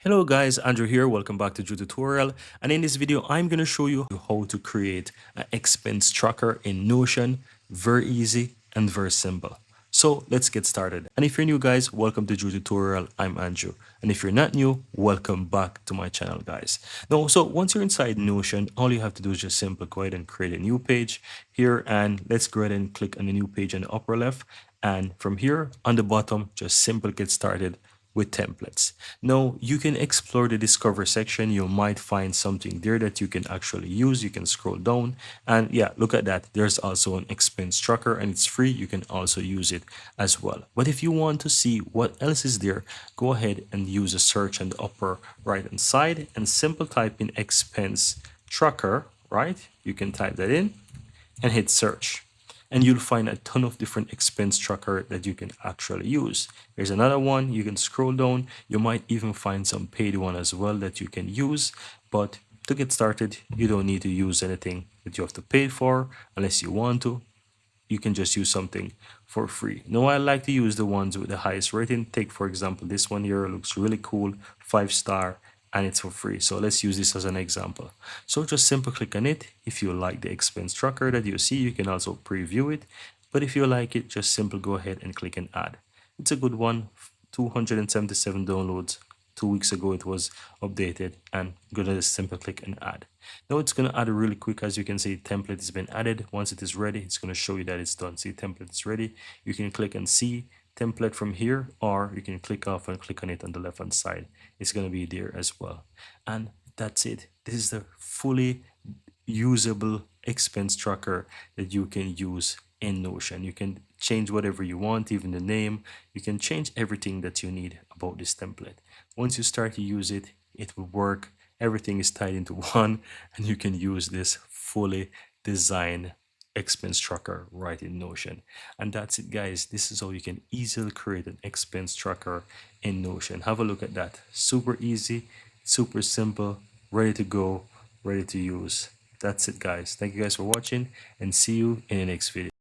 Hello guys, Andrew here. Welcome back to Drew Tutorial. And in this video, I'm going to show you how to create an expense tracker in Notion. Very easy and very simple. So let's get started. And if you're new guys, welcome to Drew Tutorial. I'm Andrew. And if you're not new, welcome back to my channel guys. Now, so once you're inside Notion, all you have to do is just simply go ahead and create a new page here. And let's go ahead and click on the new page on the upper left. And from here on the bottom, just simply get started with templates. Now you can explore the discover section. You might find something there that you can actually use. You can scroll down and yeah, look at that. There's also an expense tracker and it's free. You can also use it as well. But if you want to see what else is there, go ahead and use a search on the upper right hand side and simple type in expense tracker, right? You can type that in and hit search, and you'll find a ton of different expense tracker that you can actually use. Here's another one. You can scroll down. You might even find some paid one as well that you can use. But to get started, you don't need to use anything that you have to pay for unless you want to. You can just use something for free. Now, I like to use the ones with the highest rating. Take, for example, this one here looks really cool, 5-star, and it's for free. So let's use this as an example. So just simply click on it. If you like the expense tracker that you see, you can also preview it. But if you like it, just simply go ahead and click and add. It's a good one, 277 downloads. 2 weeks ago it was updated, and I'm gonna just simply click and add. Now it's gonna add really quick. As you can see, template has been added. Once it is ready, it's gonna show you that it's done. See, template is ready. You can click and see template from here, or you can click off and click on it on the left hand side. It's gonna be there as well. And that's it. This is the fully usable expense tracker that you can use in Notion. You can change whatever you want, even the name. You can change everything that you need about this template. Once you start to use it, it will work. Everything is tied into one, and you can use this fully designed expense tracker right in Notion. And that's it guys. This is how you can easily create an expense tracker in Notion. Have a look at that. Super easy, super simple, ready to go, ready to use. That's it guys. Thank you guys for watching, and see you in the next video.